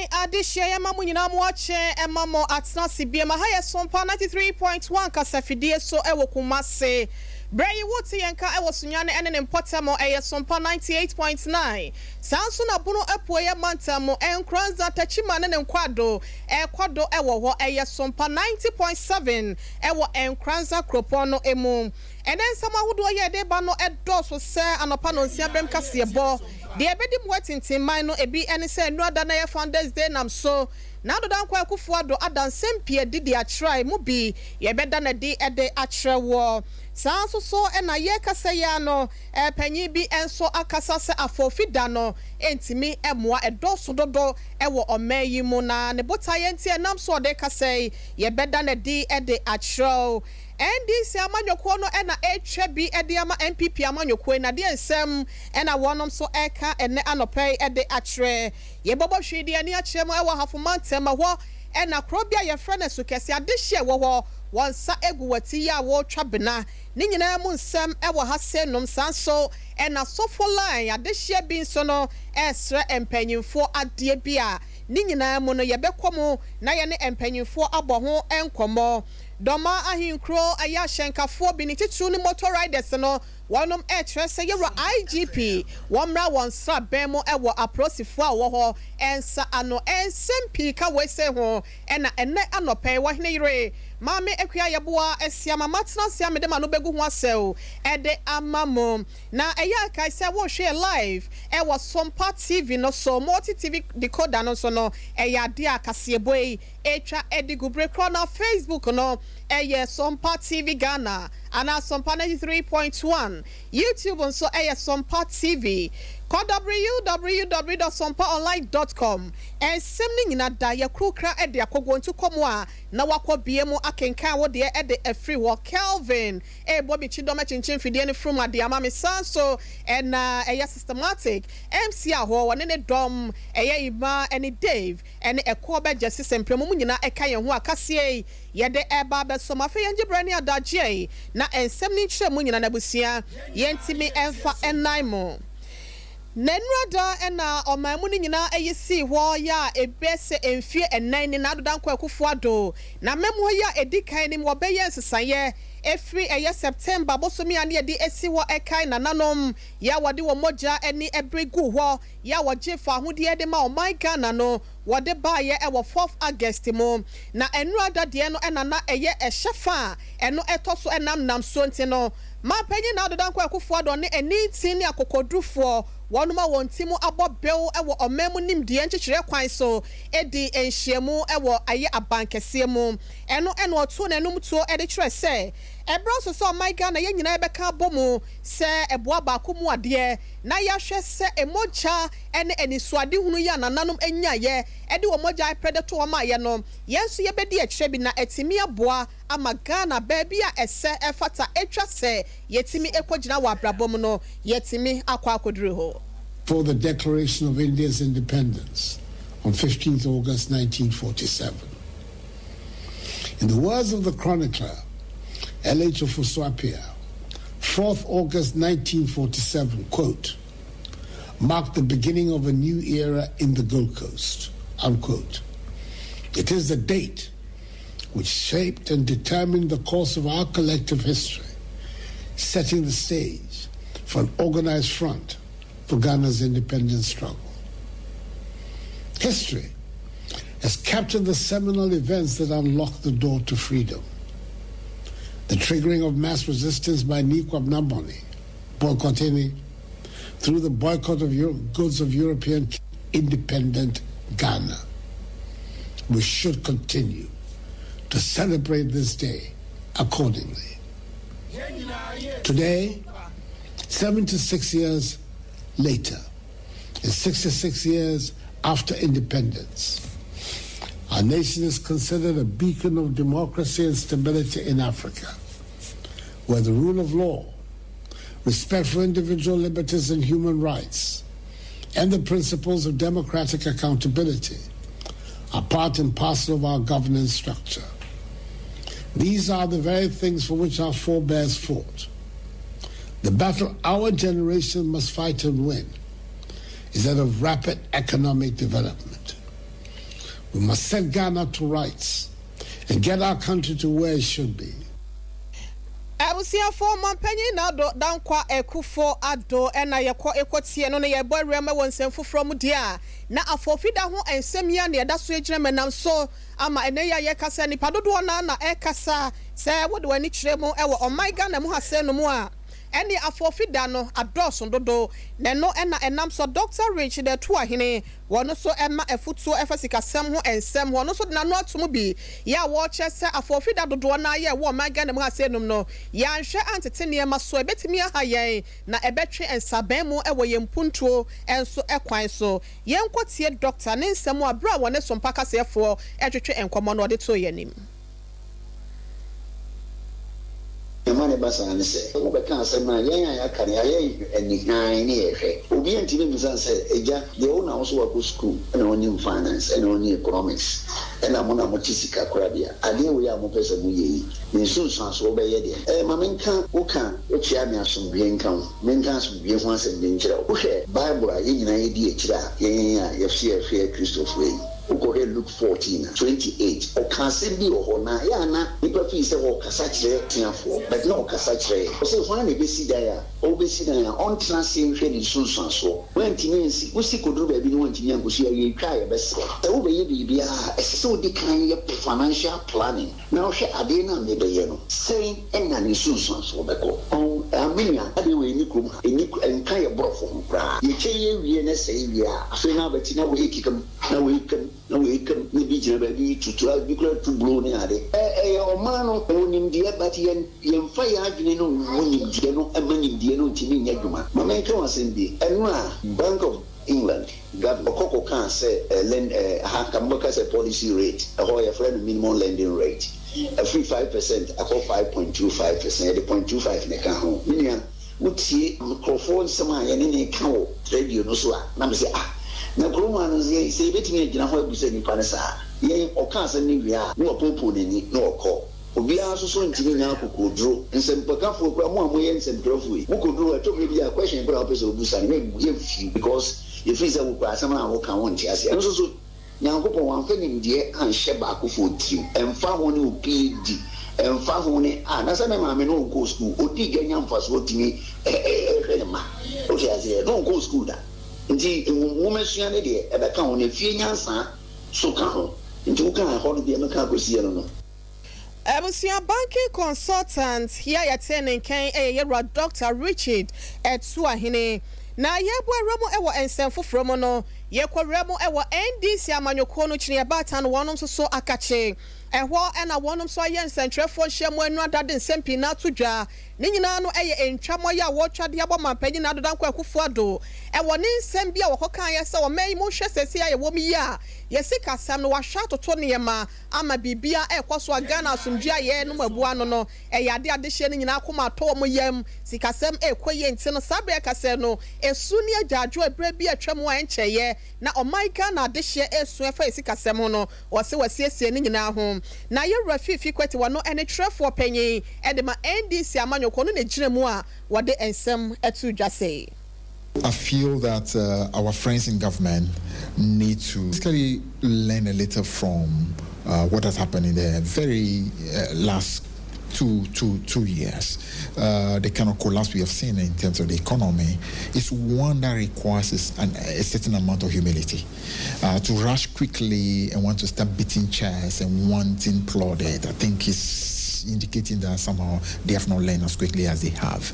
Yay, adishia ya mamu nyina mu ache emamo atna sibie ma ha Sompa 93.1 kasafidie so ewo kumase. Bray wuti yenka ewo sunyane ene impotamo Sompa 98.9. Sansu na bunu epo ye mantamo enkranza tachima ne nkwado kwado ewo ho Sompa 90.7 ewo enkranza kropono emu. Enen sama hudo ye de ba no edoso se anopa no nsia brem kase bo. The ebedi mwetintin mine ebi ene se no ada na ye Founders Day nam so na do dan kwa kufuado adan sempie didi a try mu bi ye beda na di ede atre wo sanso so na ye kasa ya no panyi bi enso akasa se afofida no entimi emoa edoso dodo ewo omayi mu na ne botaye ntie nam so de kasa ye beda na di ede atre NDC amanyoko no na HB ediama MPP amanyoko na de ensem na wonom so eka ene anopai ede atre ye bobo hwede ani akyerem ewa hafomantem ho na krobia ye frɛ na so kese adehye wo wonsa egu wati ya wo twabena ni nyina mu nsem ewa ha se nom sanso na sofo line adehye bi nso no esre empanyimfo ade bia ni nyina mu no ye bekomu na ye ne empanyimfo abɔ ho enkomo Doma ahinkro aya shenkafo bi ni titru ni motor riders no wonom se yero IGP womra wonsra bemo ewo aprosifo a wo ho ensa ano ensempi ka we se ho ena ene anope wo hene yire mame ekua yeboa esia mamatna sia mede ma no begu ho asel ede amamo na eya kai se wo hwe live ewo Sompa TV no so multi TV decoder no so no eya de akase boy etwa edigubre kro na Facebook no Sompa TV Ghana ana Sompa 93.1 YouTube nso Sompa TV call www.sompaonline.com semni nyina da ye krokra ede akogwo ntu komo a na wakọ biemu akenkan wo de ede afri wo Kelvin Bobby Chidoma chinchin fidie ne from ade ama me sanso na systematic MC aho wone ne dom Ima ene Dave ene ekọ be jesse sempremu mu nyina eka ye ho akase ye de eba be so mafe ye ngibrani adaje na ensemni kyerɛ mu nyina na busia ye ntimi emfa enaimo Nenrada ena omamu ni nyina eyisi ho ya ebese emfie enan ni na dodan kwa kufuado na memu ya edikan ni mo beye nsesaye efri September bosomi ane edi esi wo ekai nananom ya wode wo moja eni ebregu ho ya woje fa ahode de ma o my Ghana no wode ba ye 4th August mo na enrada de no enana eye ehyefa eno etoso enam so ntino ma panyi na dodan kwa kufuado ne eni tin ni akokodrufo wonuma wontimu abobel ewo omemu nimdie nkyekere kwan so edi enhyiemu ewo aye abankese mu eno oto na enum to ede kyerɛ sɛ ebro so my Ghana ye nyina ebeka bomu sɛ eboa ba komu ade na yahwɛ sɛ emoja ene enisuade hunu ya nananom enyaye ede wo moja predator wo ma ye no yenso ye bedi akyerɛ bi na etimi aboa ama Ghana baby a ese efata etwa sɛ yetimi ekogina wa abrabom no yetimi akwa akoduru ho for the declaration of India's independence on 15th August 1947. In the words of the chronicler L.H. Ofuswapia, 4th August 1947, quote, marked the beginning of a new era in the Gold Coast, unquote. It is the date which shaped and determined the course of our collective history, setting the stage for an organized front for Ghana's independence struggle. History has captured the seminal events that unlocked the door to freedom. The triggering of mass resistance by Nikwab Namboni, boycotting through the boycott of goods of European independent Ghana. We should continue to celebrate this day accordingly. Today, 76 years later, and 66 years after independence, our nation is considered a beacon of democracy and stability in Africa, where the rule of law, respect for individual liberties and human rights, and the principles of democratic accountability are part and parcel of our governance structure. These are the very things for which our forebears fought. The battle our generation must fight and win is that of rapid economic development, We must set Ghana to rights and get our country to where it should be. Abusiafo mampanyi na do dankwa ekufo ado ena yekọ ekotie no ne yebo awrema wonsem foforo mu dia na afofida ho ensem ya ne yeda so ejire menam so ama ene ya yekasa nipa dodo na ekasa se wode wani kire mu ewo omaiga na mu hase no mu a eni afofida no adoso dodo ne no ena enam so Dr. Rich de to ahene wono so ema efutuo efasikasem ho ensem wono so na no atomo bi ya wo chese afofida dodo na ye wo omaiga na mu hase no no ya nhwe antete ne ma so ebetimi ahayen na ebetwe ensaban mu ewo yempuntuo enso ekwan so yenkotie doctor ne nsem abra wone Sompa kasefo etwetwe enkomo no de to yenim. Money basa and say, "Oh, but can't say, man, yeah, I can hear any nine years. Obi and Timmy say, Eja, the owner also work school and only finance and only economics. And I'm on a motisika crabia. I deal with our person. The soon sounds over here. Maminka, who can, which I may some being count, maintains be once and danger. Okay, Bible, in an idea, yeah, you see a fair Christopher way. Ukohe Luke 14:28. O kanse bi o na ya na nipa fi se o kasa kire tiafo but no kasa kire o se ho na be si da ya o be si da ya on transin hwe ni sunsun so when timinsi wo si koduru ba bi ni won timin ankosi ya ye twa ya be se e wo be ye bibia e se o di kan ye financial planning na o hwe ade na me be ye no sei en na ni sunsun so be ko on amenya ade we ni krom eni enka ye borofo ho bra ye che ye wie na sei wie a afi na beti na we kikam na we kam no we can maybe generally to blow near a man of owning the but yen fire no winning Diano and many Diano Tini Yaguma. Mamma was in the Bank of England. Governor Coco can say lend a as a policy rate, a friend minimum lending rate. A free 5%, I call 5.25%, the 0.25 in the account. Million would see microphone someone and in a cow radio no so. Nam say na kroma no say betimi agina ho abusa nipa ne saa yen okasa ne wia na opopo neni na okọ obi aso so ntimi nya kokodro nsempakafo kra mo amoye nsempkrafo yi kokodro ato me bia question bra opeso obusa ne ye fi because if is a wo asama na wo kan won ti ase no so nyankopon wan fa nim de an hye ba akofo tim emfa ho ne opd emfa ho ne na sa me ma me no go school odi ganya mfa so otimi ma o ti ase no go school da nti woman suane de e be ka ho ne fie nyansa so ka ho nti wo kan ho de me ka gosi no Abusia banking consultant here ya tenen kan yera Dr. Richard Etuahene na yebo remo ewo ensemfo from no yekwa remo ewo NDC amanyoko no chine batan wonom so akache ehwo na wonom so aye nsentrefo hyemu anu adade nsempi na todwa ne nyina no eye entwamo ya wo twade abomampanyi na dodanko akufo ado ewo ne nsem bia wokokan ye se wo mai mo hwe sese ya wo mi ya yesika sam no wahwa toto ne yema ama bibia ekoso Ghana asumdua ye no mabua no eyade adehye ne nyina akoma to mo yam sikasem ekoye nti no sabe kase no esu ne adadwo ebra bi atwam wa encheye na omaiga na adehye esu efa sikasem no wose wasiesie ne nyina ho na ye rafifi kwete wano ene trefo panyi edema NDC amanyoko no ne giremu a wode ensem etu dwase. I feel that our friends in government need to basically learn a little from what has happened in the very last two years. The kind of collapse we have seen in terms of the economy is one that requires a certain amount of humility. To rush quickly and want to start beating chairs and wanting plaudit, I think is indicating that somehow they have not learned as quickly as they have.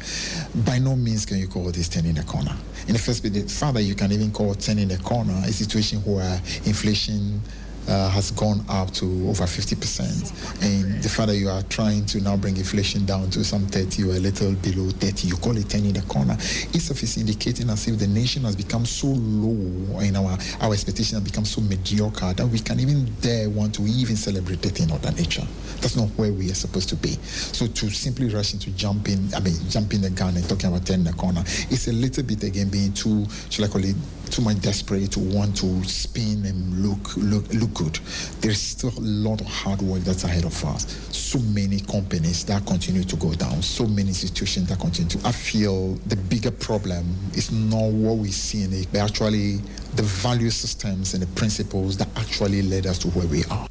By no means can you call this turning the corner. In the first place, the fact that you can even call turning the corner a situation where inflation has gone up to over 50%, and the fact that you are trying to now bring inflation down to some 30 or a little below 30, you call it turning the corner. It's indicating as if the nation has become so low, and our expectations have become so mediocre that we can even dare want to even celebrate a thing of that nature. That's not where we are supposed to be. So to simply rush into jumping the gun and talking about turning the corner, it's a little bit again being too, shall I call it, too much desperate to want to spin and look good. There's still a lot of hard work that's ahead of us. So many companies that continue to go down, so many institutions that continue to. I feel the bigger problem is not what we see in it, but actually the value systems and the principles that actually led us to where we are.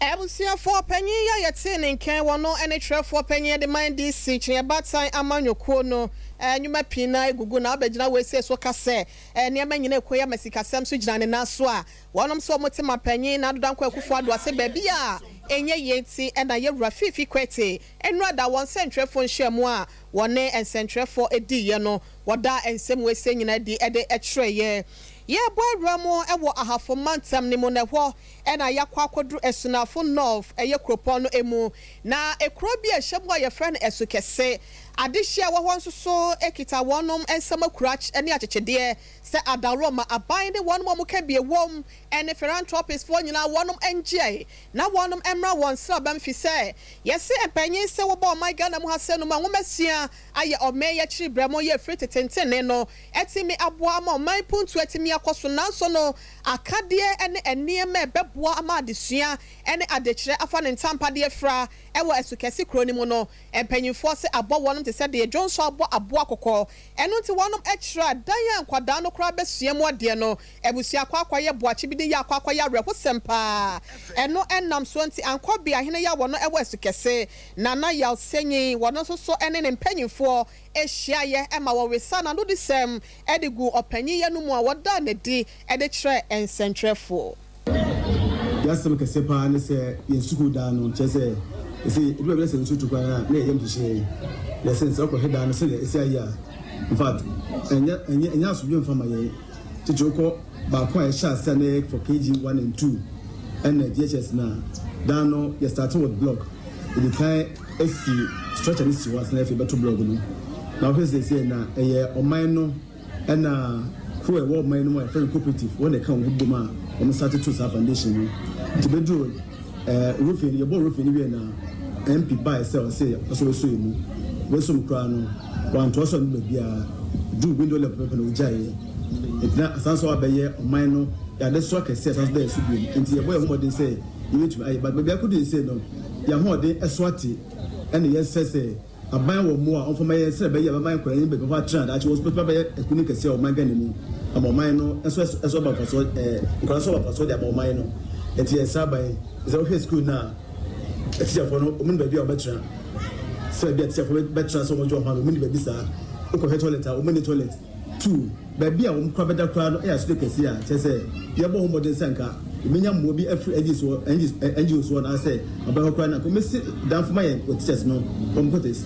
Ebusia for penny ya yetin in Ken wano any trap for penny the mind this seach ya batai amanyo kono nyuma pina gugu na abegyina we say so ka se niam nyina ekoya masikasem so gyina ne naso a wonom so motima penny na dodanko akufo ado ase baabi a enye yenti na ye wura fifi kwete enra da won sentrefo nhwemu a wone ensentrefo edi ye no woda ensem we se nyina di ede etreye ye boy ramo ewo ahafo mantam ni mo na ho na yakwa kodru esunafo north eye kropon no emu na ekro bi ehyebu a ye friend esukese adehia wo ho so ekita wonom ensama kurach ene achechede se adaroma aban de wonom mo ka bie wom ene philanthropists for nyina wonom enje na wonom emra won sra bam fi se yese empanyin se wo ba my Ghana mu hase no ma womasia aye omeya chiri bramo ye free tetentene no etimi aboa ma man puntu etimi akoso nanso no akade ene eniema beboa ama adesua ene adekire afa ne ntampa de fra ewo esukesi kroni mu no empanyin se abo wonom te se de Johnson abo akokọ eno nti wonom extra dan kwada no kra besua mu ade no ebusia kwakwa ye boachi bi de ya kwakwa ya repo sempa eno enam so nti ankobi ahene ya wono ewo esukese nana ya senyi wono so ene ne mpanyinfo ehia ye ema wo wesa na no de sem edigu opanyi ye no mu a woda ne di ede kire ensentrefo yasem kese pa ne se yensuku da no chese ese edu be se nsutu kwa na yem tishie the sense of head and say ese in fact enya so bi mfama ye tijoko ba kwa e sha se na for kg 1 and 2 and DHS na dano you start with block the kind AC structure this was na better block no now first say na oman no na who e wo man no friend cooperative when they come with them on started to foundation no to be do roofing your board roofing we na MP by sell say so mu we so kra no wan to so no bia do window level people no jai it na asanso abaye oman no ya de so kese asanso dey so bi enti ye boy homodin say you need to but maybe I couldn't say no ya homodin eswati and yes say aban wo mu a onfoma ye se be ye aban kra yin be fa trend achi was paper be ekuni kese o man gani mu amoman no eso ba faso nkra so ba faso de amoman no enti ye sabai is o school na eti afo no omun be bia obetra se bia eti afo betra so mojo ha no omun be bi sa o ko toilet a omun toilet 2 be bia wo mkra beda kra no e aso kese a che se ye bo homodin sanka emenya mo bi afri NGO so na say aba kra na ko mesi dan fuma ye o teachers no om kotes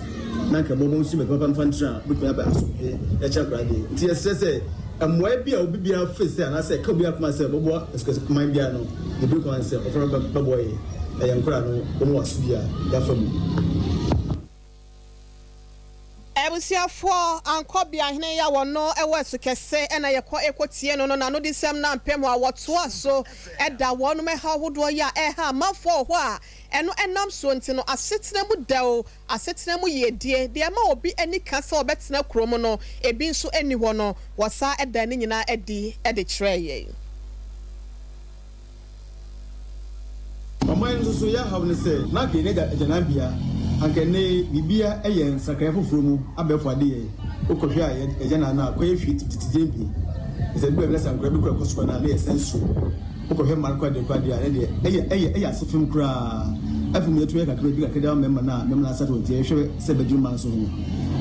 na ka bo mo si be papa mfantra bi ko aba aso e cha kra de ti se amwa bia obi bia face na say ka bia kuma say bobo excuse mind bia no e bi ko say ofro babo ye e nkra no o mo aso bia ya famu ebusiafo ankobi ahene ya wono ewo esukese na yekọ ekotie no na no disem na mpem a woto aso eda wono me ha hodo ya ha mafo ho a eno enam so nti no asetena mu dawo asetena mu yedie de ma obi ani kasa obetena kromo no ebi nso ani ho no wasa eda ni nyina edi ede kireye mama nso ya ha ne say na ke ne ga ejanabia ankene bibia eyen sakaya foforo mu abefo ade ye okohwe a ejana na akoye fit titijembi ese bi bless ankora bi kura koso na na sensu okohwe marko ade kwa dia ne eye asefim kura afim yetu ye kakra bi kakra memma na sato tie hwe se bedru man so ho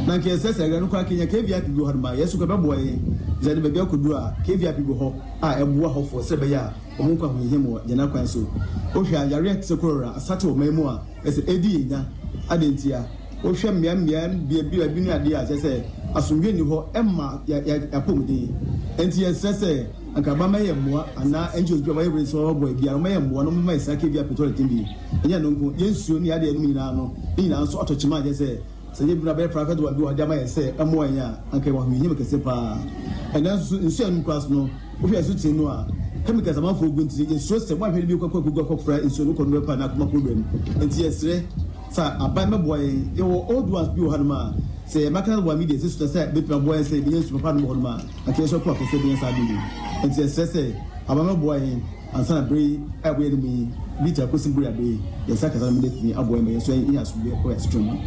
na nke se se no kwa kenya kevia bi go hadma yesu ko bebo ye zade bebi akodu a kevia bi go ho a eboa ho fo se be ya omun kwa hihemu jana kwan so ohwe ayare se korora asato o memu a ese edi enya adentia ohwe mmia bia bi no ade a se asomwe ni ho emma ya pomde enti se akaba maye mmoa ana angels bi wa yebre so boy bia maye mmoa no mai sake bia petrol timbi enya no nko yensuo ni ade enu nyina no nyina so otochima je se ye bi na be private wa bi wa de maye se emmoa nya anka wa hwi nyim kese pa ena nsuo enu kras no ohwe asu tin no a chemicals amanfo ogunti yensuo se wa hwe bi kwakwa fra nsuo no kono pa na kuma problem enti yesre sa abai meboye ye old ones bi o hanuma say makana wa media sister say be boy say be yen super no ma ake so ko akese be inside me and say abama boy ansa na bri we me bi ta ko simbri abe ye sakasa me let me aboy me so yin aso be ko asitrum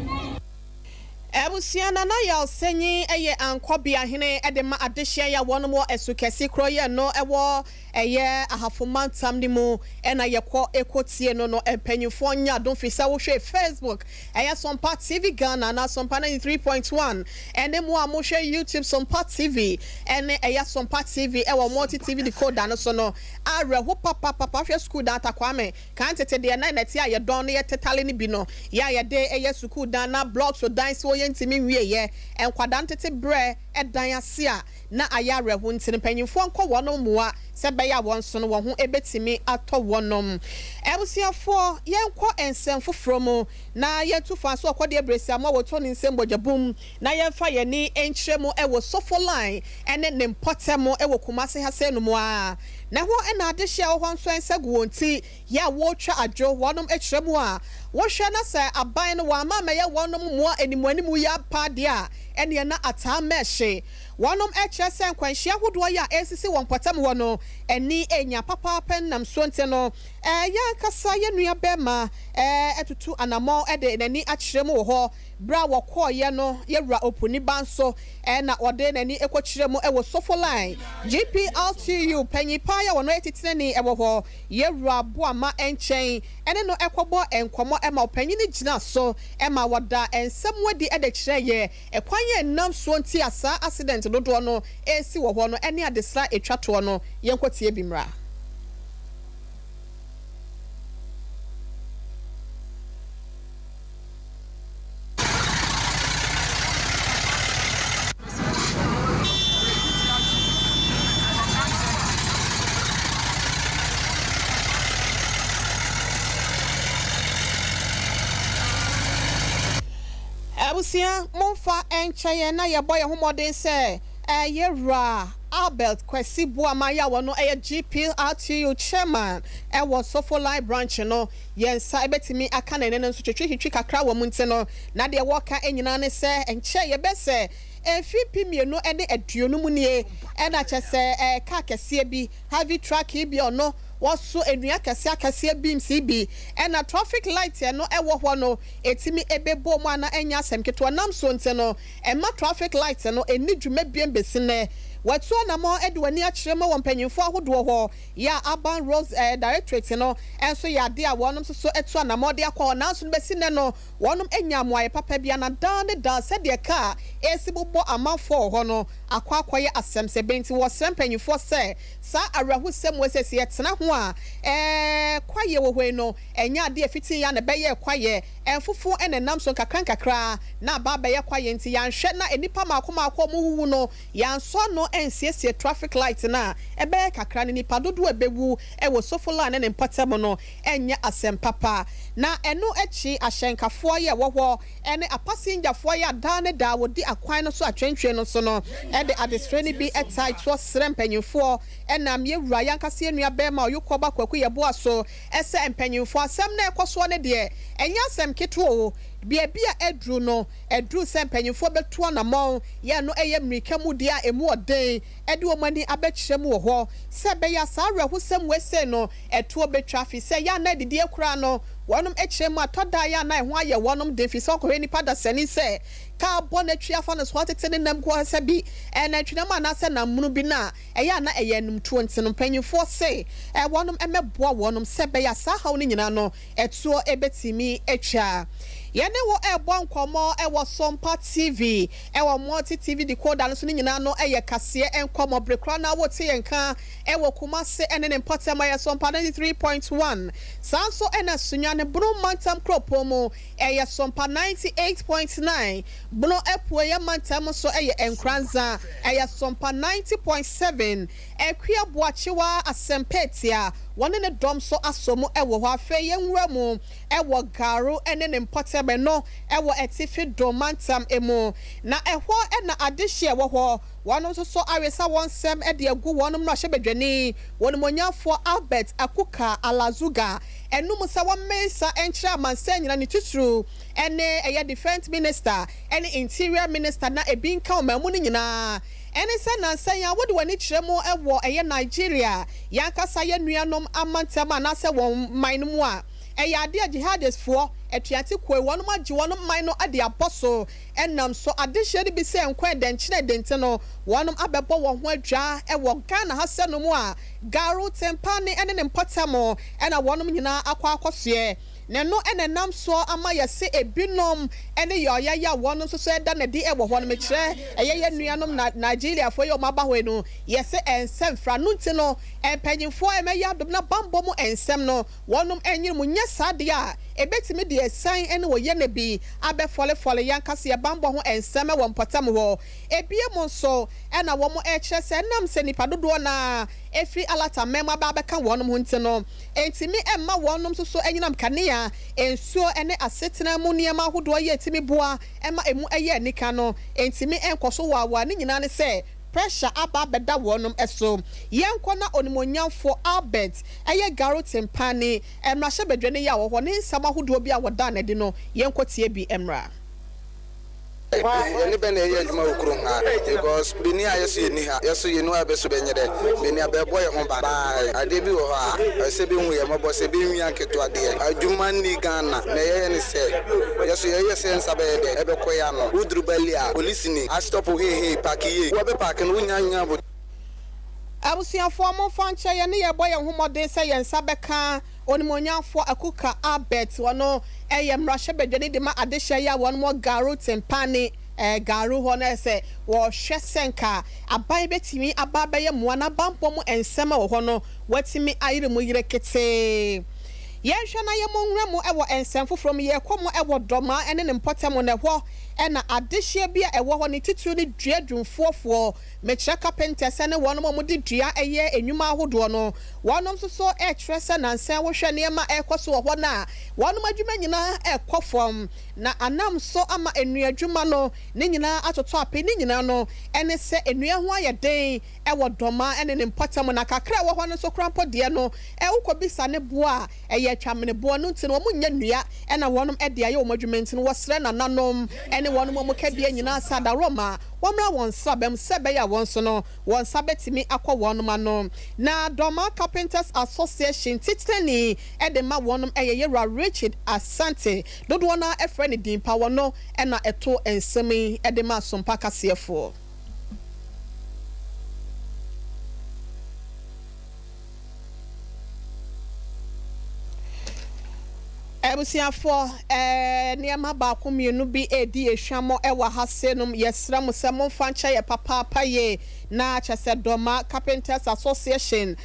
Ebusiana na ya senyi eye ankobia hene edema adehia ya wono mo esukesi kroye no ewo eye ahafomantam ni mu ena yekọ ekotie no empanyufo nya don fisa wo hwe Facebook eye Sompa TV Ghana na Sompa 93.1 ene mo a mo hwe YouTube Sompa TV ene eye Sompa TV ewo multi TV decoder no so no areho papa hwe school data kwame kan tete de na neti a ye don ye tetale ni bi no ya ye de eye school dana blocks so dance wo ntimi wie ye enkwada ntete bre edan ase a na ayare ho ntini panyimfo nkọ wono mua se beya wonso no wo ho ebetimi atọ wonom ebusiafo yenkọ ensem foforo na yetufa so okode ebresi ama woto ni nsem bojabum na yemfa ye ni enkyeremu ewo sofo line ene ne mpotemo ewo kumase hase no mu a na ho ena adehia wo nso ensegu wonti ya wo twa adwo wonom ekyeremu a wo hwe na se aban no wa ma me ye wonom mu animu ya pa dia ene na ata meshe wonom ekyere sen kwanhia hodo ya esisi won potem wo no eni enya papa pennam sonte no ya kasa ye nua bema etutu anamo ede nani akyeremu wo ho bra wo koye no yewura opuni banso na ode nani ekokyeremu ewo sofo line GPLTU panyipa ya wono etitene ewo ho yewura boama enchen ene no ekobo enkomo ema opanyini gina so ema wada ensem wadi ede kyereye ekwanye nam sonti asa accident dodo no esi wo ho no ene adesra etwato no yenkotie bimra Abusia monfa enchaye na ye boy homodin se yewra Albert Kwesi Buamaya wono GPRTU chairman was Sofo Line branch no yensa ebetimi aka na nene nso twetwe kakra wo munte no na de woka enyina ne se enche ye bese efipi mienu ene aduonu mu nie ena kyese ka kese bi heavy truck bi ono waso enua kase beam CB ena traffic light no ewo ho no etimi ebebo mu ana enya asem keto nam so nte no ema traffic light no eni dwuma biem besine watu na mo edwani akyerema won panyimfo ahodo ho ya Urban Roads Directorate no enso ya de a wonum so etu na mo de akwa na so besine no wonum enya moaye papa bia na dan se de ka esibobo amafo ho no akwakoye asem se benti wo sem panyimfo se sa arahu sem wesese etena ho a kwaye wo hwe no enya de afiti ya na beye kwaye enfufu ene nam so kakra na ba beye kwaye nti ya nhwe na enipa makoma mu huhu no ya nso no ensiesie traffic light na ebe kakra ni nipa dodo ebewu ewo sofo line ne mpotemo no enya asem papa na eno echi ahyenkafo ye woho ene apasengerfo ye adane da wodi akwan no so atwentwe no so no ede adestrani bi etai to srempanyimfo enam ye wura yankase enua bema oyokoba kwaku ye boaso ese empanyimfo asem na ekoso ne de enya asem keto bia edru no edru sempanyimfo beto na mon ye no eye mrika mu dia emu oden ede omani abekyerem wo ho se be ya sa awrehusem wese no eto be traffic se ya na didi ekura no wonum ekyerem atoda ya na ho aye wonum de fi so ko ni pada sani se ka bonatwi afa no so atete nam ko se bi na twinam ana se na munu bi na eya na eye num 20 no panyimfo se wonum emeboa wonum se be ya sa haw ni nyina no eto ebetimi etwa yene wo ebo nkomo ewo Sompa TV ewo multi TV decoder no so nyina no eye kase enkomo brekra na wo te yenka ewo kumase ene ne mpotema ya Sompa 93.1 sanso ena sunya ne bro mantam kropomo eye Sompa 98.9 bro epo ye mantam so eye enkranza eye Sompa 90.7 ekwia boachiwa asempetia one ne dom so asomo ewo hɔ afɛ yenwura mu ewo garo ene ne mpɔtɛbɛ no ewo etifi domantam emu na ɛhɔ na adehye ewo hɔ wɔnom so awesa wɔnsɛm de agu wɔnom no ahyɛ badwani wɔnom onyafo Albert Akuka Alazuga enum sɛ wɔmmesa enkyerɛ amansa nyina ne tuturu ene ɛyɛ defense minister ene interior minister na ebi nka ɔmamu no nyinaa ene sɛ nansan ya wode wani kyerɛ mu ɛwɔ ɛyɛ Nigeria yankasa yɛ nuanom amantam anasɛ wɔn man no mu a ɛyɛ ade a jihadist foɔ etuante koi wɔnom agye wɔnom man no ade abɔso enam so adehye de bi sɛ nkwa denkyene dente no wɔnom abɛbɔ wɔn ho adwa ɛwɔ Ghana ha sɛ no mu a garo tempane ene ne mpɔtamo ɛna wɔnom nyinaa akɔ akɔsoɛ neno ene nam so ama yɛse ebinom ene yɔyaya wɔnom so ɛda ne di ɛwɔ hɔ no mekyerɛ ɛyɛ nuanom na Nigeria fo yɛ ɔmaba hɔ no yɛse ensɛm fra no nti no empanyimfo ɛmɛyɛ adom na bambɔ mu ensɛm no wɔnom enyi mu nyɛ saade a ebetimi de esan ene wɔ yɛ ne bi abɛfɔlefɔle yankase yɛ bambɔ ho ensɛm ɛwɔ mpɔtam hɔ ebie mu nso ɛna wɔn ɛkyerɛ sɛ nam sɛ nipa dodoɔ na efi alata mɛma ba bɛka wɔnom ho nti no entimi ɛmma wɔnom so enyinam kanea ensuo ene asetena mu nneɛma ahodoɔ yɛ etimi boa ɛma emu ɛyɛ nika no entimi ɛnkɔso wawa ne nyinaa ne sɛ pressure aba beda wɔnom ɛso yɛnkɔ na onimonyamfo Albert ɛyɛ garo tempane ɛmrahyɛ badwane yɛ a wɔhɔ ne nsɛm ahodoɔ bi a wɔda na de no yɛnkɔ tie bi ɛmra Any ben a juma because Bini I see ni ha yes you know I be so benye de Bini a boy on ba I debi wo ha I say bi we mo boss bi nwi anketo ade adwuma ni Ghana na ye ne say yes ye sense abe de e be koya no udru bali a police ni a stop he park ye wo be park no nya bo abusiafo mo fanche ye ne ye boy homode say ye nsa beka onimonyafo Akuka Albert wono eye mrahye badwane de ma adehye ya wono mo garo tempane garo ho na se wo hwe senka aban betimi aba ye moa na bampo mu ensem wo ho no watimi ayire mu yire kete yehwe na ye mo nwra mu ewo ensem foforo mu ye kɔ mu ewo doma ene ne mpɔtam ne ho ena adehye bia ewo ho ne tituru ne dua dwumfoofo mekyerɛ carpenters ne wɔnom mo de dua ɛyɛ enwuma ahodoɔ no wɔnom so ɛkyerɛ sɛ nansan wohwɛ nneɛma ɛkɔ so wɔ hɔ na wɔnom adwuma nyinaa ɛkɔ fam na anam so ama enua adwuma no ne nyinaa atoto apɛ ne nyinaa no ɛne sɛ enua ho ayɛ den ɛwɔ dɔma ɛne ne mpɔtam na kakra wɔ hɔ no so krampo deɛ no ɛwokɔ bisa ne boa ɛyɛ twamene boa no nti no wɔn nya nnua ɛna wɔnom ɛde ayɛ wɔn adwuma nti no wɔsrɛ nananom ɛne wɔnom mo kadua nyinaa sada roma wɔmra wɔn sabem sɛbɛyɛ wɔn so no wɔn sabetimi akɔ wɔnom ano na dɔma carpenters association titani ɛde ma wɔnom ɛyɛ yɛra Richard Asante dodoɔ na ɛfrɛ ne dimpa wɔno ɛna ɛto ensɛm ɛde ma Sompa kaseɛfoɔ ebusiafo niema ba ko mienu bi edi ehwamo ewa hasenum yesra mo se mo fancha ye papa ye na chese doma carpenters association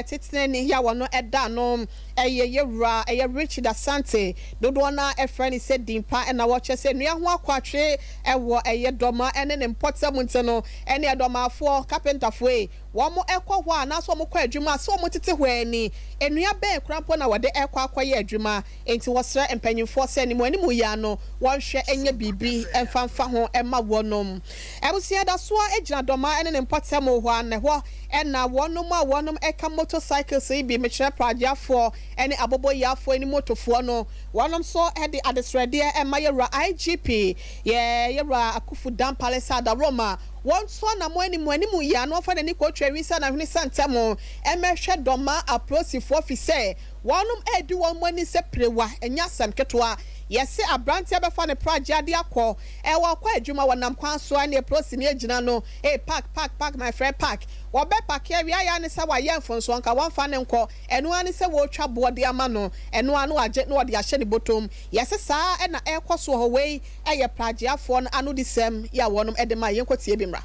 titene ni ya wono eda no yewura Richard Asante dodo na efrani se dimpa na wo chese nua ho akwatwe ewo doma ene ne mpɔtam nteno ene domafo carpenterfo wɔn ɛkɔ hɔ a na so wɔn kɔ adwuma so wɔn tete hɔ ani enua bɛn krampo na wɔde ɛkɔ akɔyɛ adwuma enti wɔsrɛ mpanyinfoɔ sɛ ne mu ani mu ya no wɔnhwɛ enye bibi ɛmfanfa ho ɛma wɔnom ɛbusia da so egyina dɔma ɛne ne mpɔtam hɔ a ne hɔ ɛna wɔnom ɛka motorcycles yi bi mekyerɛ pragiafoɔ ɛne aboboyafoɔ ne motofoɔ no wɔnom so ɛde adesrɛdeɛ ɛma yɛwura IGP yɛwura Akufu Dan Palace da Roma one so na mo animu ya no fa ni ko twa wisa na hwene santamo emehwe doma aprosifo ofise wonum edi won mo ani se prewa enya sam ketwa yesi abrante abefa ne praja de akọ ewa kwa adwuma wonam kwan so ani aprosi ne agina no pack my friend pack wo be pack ya ya ne se wa ye mfonso nka wan fa ne nkọ enu ani se wo twa boode ama no enu anu agye no de ahye ne botom yesi saa e na ekoso ho wei eye praja afo no anu di sem ya wonum ede ma ye nkotie bi mra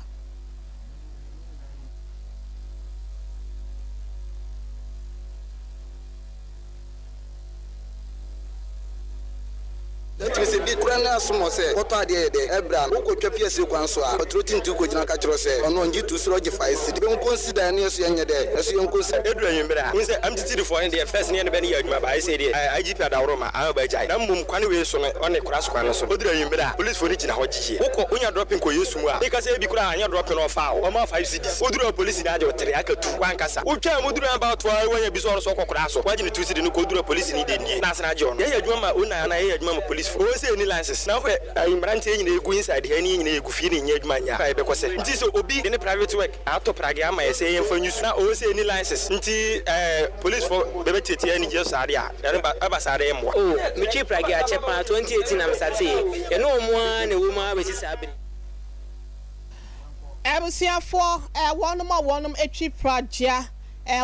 Let me say bi kura na asomo say oto ade de ebra wo ko twa PS kwan so a otroti ntu ko jina ka chiro say ono nji tu sro je 5 cedi be consider na yeso yenye de yeso yen consider edu anwembra we say MTT for in the first ne be ne adwuma ba I say the IGP adawro ma a ba jai na mum kwane we so no one kura so kwan so odu anwembra police for ni jina ho jije wo ko onya dropping ko yesu mu a e ka say bi kura anya dropping no fa o ma 5 cedis odu police na aje otere aka tu wan kasa wo twa mu duru about wanya bi so ko kura so waje ni 2 cedi no ko odu police ni de ni na asra je on ye adwuma ma ona na ye adwuma ma police for o say ni license na for imbrante nyina egu inside he ni nyina egu fie ni nya adwuma nya ka e be ko say nti so obi ni private work ato prage ama ye say yemfa nyusu na o say ni license nti police for bebe tete ani je sare a aba sare mo oh mi chi prage a chepa 2018 am sate ye no mo an e wo ma be sisabiri ebusiafo wonum etwi pragia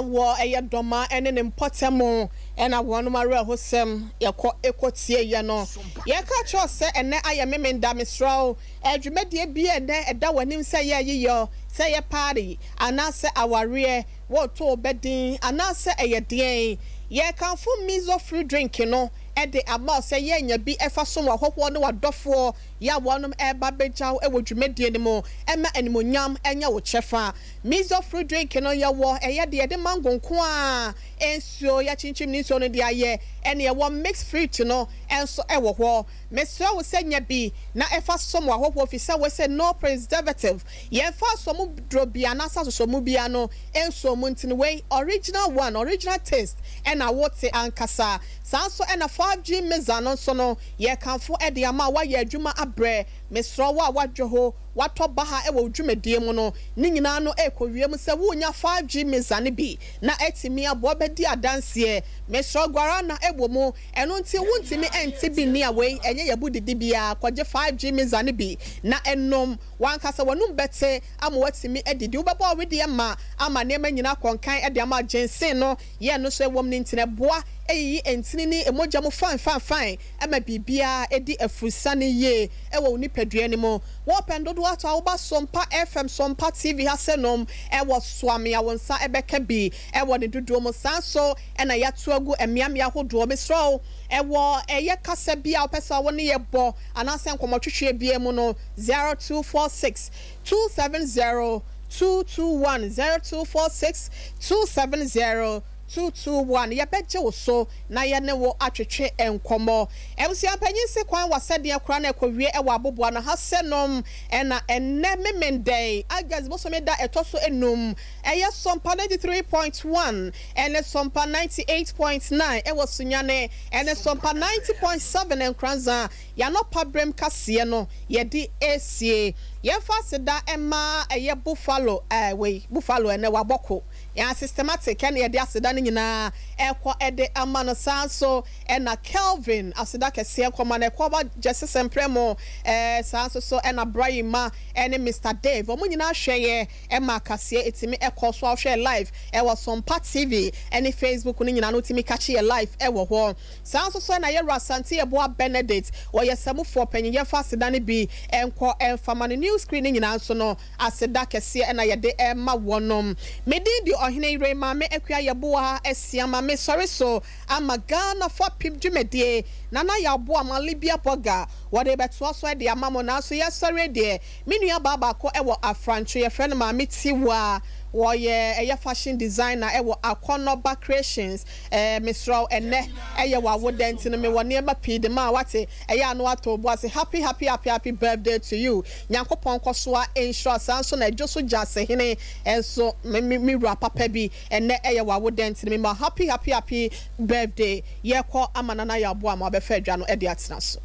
wo doma ene ne mpotemo ena wonum are hosem yekọ ekotie ye no ye ka cho se ene aye memenda misraw adwumadie bi ene eda wanim se ye yiyo se ye party anase aware wo to bedin anase eyedien ye kan fu mizo free drink no ede about say ye nya bi efa so wa hopwo ne wadofo ya wonum eba bejaw e wodwumedie ne mo ema animonyam enya wo chefa mizo free drink no ye wo eye de mango nko a ensuo ya chinchim ni so no de aye ene ye wo mix fruit no enso e wo ho meso wo se nya bi na efa so wa hopwo fi se we se no preservative ye fa so mu drobia na sa so mu bia no enso mu ntini we original taste ena wote ankasa sanso ena 5G mezano so no ye kanfo e de ama wa ye adwuma abre mesro wa wadwo wato baha e wo dwumedie mu no ni nyina no ekowiem se wunya 5G mezane bi na etimi abo bedi adanse mesro gwara na ebo mu eno nti wuntimi enti bi ni awei enye yabudidi bia kwaje 5G mezane bi na enom wankasa wonum bete ama watimi edidi ubebo wedi ama nema nyina konkan e de ama jensen no ye no so ewom ni ntine boa eyi entini ni emoja mu fine ama bibia edi afusane ye ewo nipadua ni mo wo pendo do ato awoba Sompa FM Sompa TV hasenom ewo swame awonsa ebeka bi ewo ne dodo mo sanso ena yato agu emiamia hodo mesro ewo eye kasa bia opesa woni ye bo anase nkomotwetwe bia mu no 0246 270 221 0246 270 221 ya beje wo so na ya ne wo atwetwe enkomo emsia panyin se kwan wasade akra na ekowie e wo aboboa na hasenom ena enne memendey agas bo so me da etoso enum eye Sompa 93.1 ene Sompa 98.9 e wo sunyane ene Sompa 90.7 enkranza ya no pabrem kase no ye di esie ye fasida ema eye buffalo buffalo ene waboko ya systematic ene ye di asida nyina ekọ ede amano sanso ena Kelvin asida kese ekọ na ekọ ba jesse sempremo sanso so ena Brahima ene Mr Dave omo nyina hweye ema kase etimi ekọ so ahwe live ewo Sompa TV ene Facebook ni nyina no timi kache ye live ewo ho sanso so ena ye Rasanti ebo Benedict wo ye samufo panyin ye fasida ne bi enko enfama ne news screen nyina so no asida kese ena ye de ema wonom medi di ohene ire mame ekua ye boa esiama me sorry so amagana for pip dwumedie nana ya bo amalibia boga wode beto so de amamo na so yes sorry de menua baba ko ewo afrancho ye friend mame tiwa wo ye eye fashion designer ewo Akonoba creations misro ene eye wa wodent no me wone ba pide ma wate eye anu ato bo ase happy birthday to you nyankopon kosoa insurance anso na ejoso jase hene enso me rapa papa bi ene eye wa wodent no me ma happy birthday ye ko amanana ya bo ama be fa adwa no e de atena so